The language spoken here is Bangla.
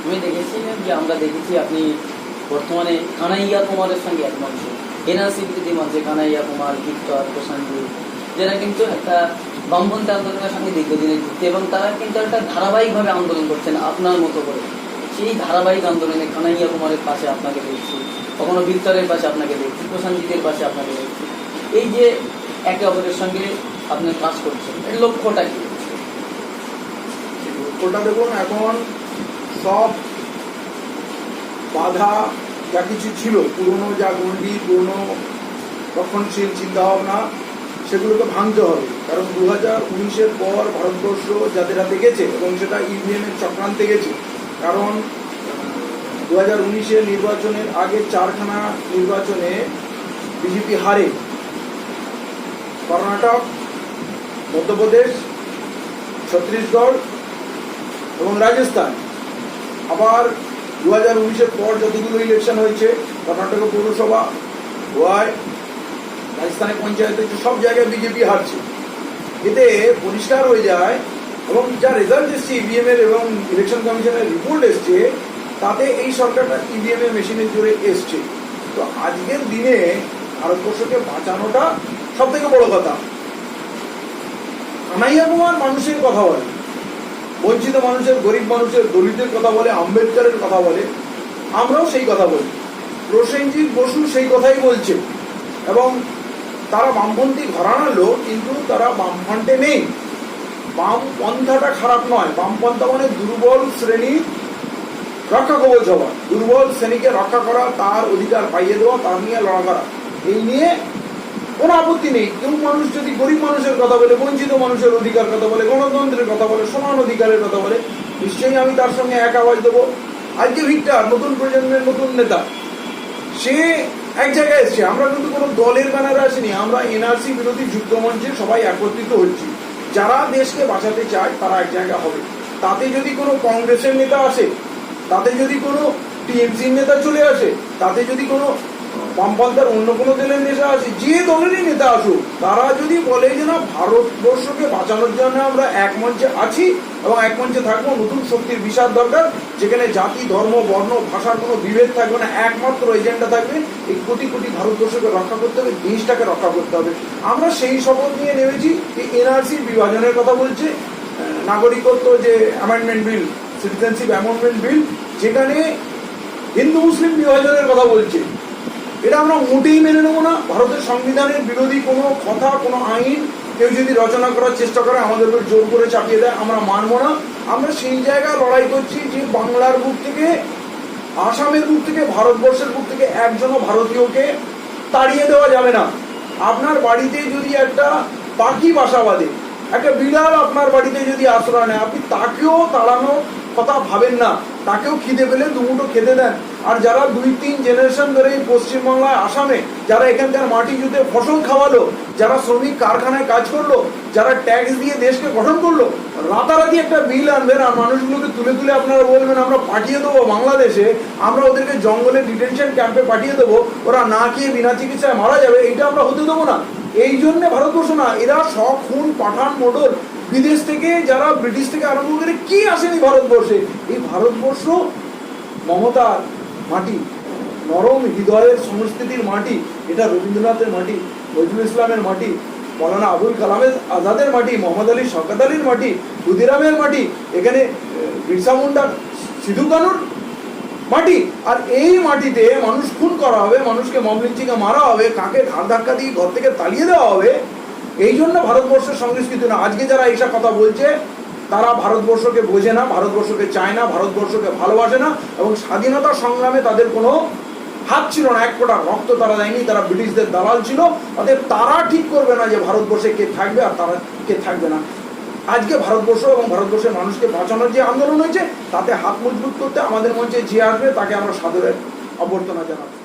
আমি দেখেছি যে আমরা দেখেছি আপনি বর্তমানে কানাইয়া কুমারের সঙ্গে এক মঞ্চ এনআরসি বিরোধী মঞ্চে কানাইয়া কুমার, ভিক্টর, প্রশান্তজিৎ, যারা কিন্তু একটা বামপন্থী আন্দোলনের সঙ্গে দীর্ঘদিনের যুক্ত এবং তারা কিন্তু একটা ধারাবাহিকভাবে আন্দোলন করছেন আপনার মতো করে। সেই ধারাবাহিক আন্দোলনে কানাইয়া কুমারের পাশে আপনাকে দেখছি, কখনো ভিক্টরের পাশে আপনাকে দেখছি, প্রশান্তজিতের পাশে আপনাকে দেখছি। এই যে একে অপরের সঙ্গে আপনি কাজ করছেন, এর লক্ষ্যটা কি? লক্ষ্যটা দেখুন, এখন সব বাধা যা কিছু ছিল, পুরনো যা গণ্ডি, পুরনো রক্ষণশীল চিন্তাভাবনা, সেগুলোকে ভাঙতে হবে। কারণ 2019-এর পর ভারতবর্ষ যাদের হাতে গেছে এবং সেটা ইভিএমের চক্রান্তে গেছে। কারণ 2019-এর নির্বাচনের আগে 4খানা নির্বাচনে বিজেপি হারে। কর্ণাটক, মধ্যপ্রদেশ, ছত্তিশগড় এবং রাজস্থান। আবার 2019-এর পর যতগুলো ইলেকশন হয়েছে, কর্ণাটকে পৌরসভা, গোয়ায়, রাজস্থানে পঞ্চায়েত হয়েছে, সব জায়গায় বিজেপি হারছে। এতে পরিষ্কার হয়ে যায় এবং যা রেজাল্ট এসছে ইভিএমের এবং ইলেকশন কমিশনের রিপোর্ট এসছে, তাতে এই সরকারটা ইভিএমের মেশিনের জোরে এসছে। তো আজকের দিনে ভারতবর্ষকে বাঁচানোটা সব থেকে বড় কথা। কানাইয়া কুমার মানুষের কথা বলে, বঞ্চিত মানুষের, গরিব মানুষের, দলিতের কথা বলে, আম্বেদকরের কথা বলে, আমরাও সেই কথা বলি। প্রসেনজিৎ বসু সেই কথাই বলছে এবং তারা বামপন্থী ঘরানার লোক, কিন্তু তারা বামফ্রন্টে নেই। বামপন্থাটা খারাপ নয়, বামপন্থা মানে দুর্বল শ্রেণীর রক্ষা কবচ হওয়া, দুর্বল শ্রেণীকে রক্ষা করা, তার অধিকার পাইয়ে দেওয়া, তার নিয়ে লড়া করা। এই নিয়ে কোনো আপত্তি নেই। কেউ মানুষ যদি গরিব মানুষের কথা বলে, বঞ্চিত মানুষের অধিকার কথা বলে, গণতন্ত্রের কথা বলে, সমান অধিকারের কথা বলে, নিশ্চয়ই আমি তার সঙ্গে এক আওয়াজ দেবো। আজকে ভিক্টর নতুন প্রজন্মের নতুন নেতা, সে এক জায়গায় এসছে। আমরা কিন্তু কোনো দলের ব্যানারে আসিনি, আমরা এনআরসি বিরোধী যুক্ত মঞ্চে সবাই একত্রিত হচ্ছি। যারা দেশকে বাঁচাতে চায় তারা এক জায়গা হবে। তাতে যদি কোনো কংগ্রেসের নেতা আসে, তাতে যদি কোনো টিএমসির নেতা চলে আসে, তাতে যদি কোনো বামপন্থার অন্য কোনো দলের নেতা আসে, যে দলেরই নেতা আসুক, তারা যদি বলে যে না, ভারতবর্ষকে বাঁচানোর জন্য আমরা এক মঞ্চে আছি এবং এক মঞ্চে থাকবো, নতুন শক্তির বিশাল দরকার, যেখানে জাতি, ধর্ম, বর্ণ, ভাষার কোনো বিভেদ থাকবে না, একমাত্র এজেন্ডা থাকবে এই কোটি কোটি ভারতবর্ষকে রক্ষা করতে হবে, দেশটাকে রক্ষা করতে হবে। আমরা সেই শপথ নিয়ে নেমেছি। এই এনআরসি বিভাজনের কথা বলছে, নাগরিকত্ব যে amendment bill, citizenship amendment bill, যেখানে হিন্দু মুসলিম বিভাজনের কথা বলছে, এটা আমরা মোটেই মেনে নেবো না। ভারতের সংবিধানের বিরোধী কোনো কথা, কোনো আইন কেউ যদি রচনা করার চেষ্টা করে, আমাদের উপর জোর করে চাপিয়ে দেয়, আমরা মানবো না। আমরা সেই জায়গায় লড়াই করছি যে বাংলার বুক থেকে, আসামের বুক থেকে, ভারতবর্ষের বুক থেকে একজনও ভারতীয়কে তাড়িয়ে দেওয়া যাবে না। আপনার বাড়িতে যদি একটা পাখি বাসা বাঁধে, একটা বিড়াল আপনার বাড়িতে যদি আশ্রয় নেয়, আপনি তাকেও তাড়ানোর কথা ভাবেন না, তাকেও খিদে পেলে দুমুঠো খেতে দেন। আর যারা 2-3 জেনারেশন ধরে এই পশ্চিমবাংলায়, আসামে যারা এখানকার মাটি জুতে ফসল খাওয়ালো, যারা শ্রমিক কারখানায় কাজ করলো, যারা ট্যাক্স দিয়ে দেশকে গঠন করলো, রাতারাতি একটা বিল আনবেন আর মানুষগুলোকে তুলে তুলে আপনারা বলবেন আমরা পাঠিয়ে দেবো বাংলাদেশে, আমরা ওদেরকে জঙ্গলে ডিটেনশন ক্যাম্পে পাঠিয়ে দেবো, ওরা না খেয়ে বিনা চিকিৎসায় মারা যাবে, এইটা আমরা হতে দেবো না। এই জন্য ভারতবর্ষ না, এরা সব খুন, পাঠান, মোটর, বিদেশ থেকে যারা ব্রিটিশ থেকে আরম্ভ করে কি আসেনি ভারতবর্ষে। এই ভারতবর্ষ মমতার মাটি, নরম হৃদয়ের সংস্কৃতির মাটি, এটা রবীন্দ্রনাথের মাটি, নজরুল ইসলামের মাটি, মৌলানা আবুল কালামের আজাদের মাটি, মোহাম্মদ আলী শওকত আলীর মাটি, ক্ষুদিরামের মাটি, এখানে বিরসা মুন্ডার, সিধু কানুর মাটি। আর এই মাটিতে মানুষ খুন করা হবে, মানুষকে মব লিঞ্চিংয়ে মারা হবে, কাকে ঘাড় ধাক্কা দিয়ে ঘর থেকে তাড়িয়ে দেওয়া হবে। এই জন্য ভারতবর্ষের সংস্কৃতি না। আজকে যারা এইসব কথা বলছে, তারা ভারতবর্ষকে বোঝে না, ভারতবর্ষকে চায় না, ভারতবর্ষকে ভালোবাসে না এবং স্বাধীনতা সংগ্রামে তাদের কোনো হাত ছিল না, এক ফোঁটা রক্ত তারা দেয়নি, তারা ব্রিটিশদের দালাল ছিল। অতএব তারা ঠিক করবে না যে ভারতবর্ষে কে থাকবে আর তারা কে থাকবে না। আজকে ভারতবর্ষ এবং ভারতবর্ষের মানুষকে বাঁচানোর যে আন্দোলন হয়েছে, তাতে হাত মজবুত করতে আমাদের মঞ্চে যে আসবে তাকে আমরা সাদরে অভ্যর্থনা জানাচ্ছি।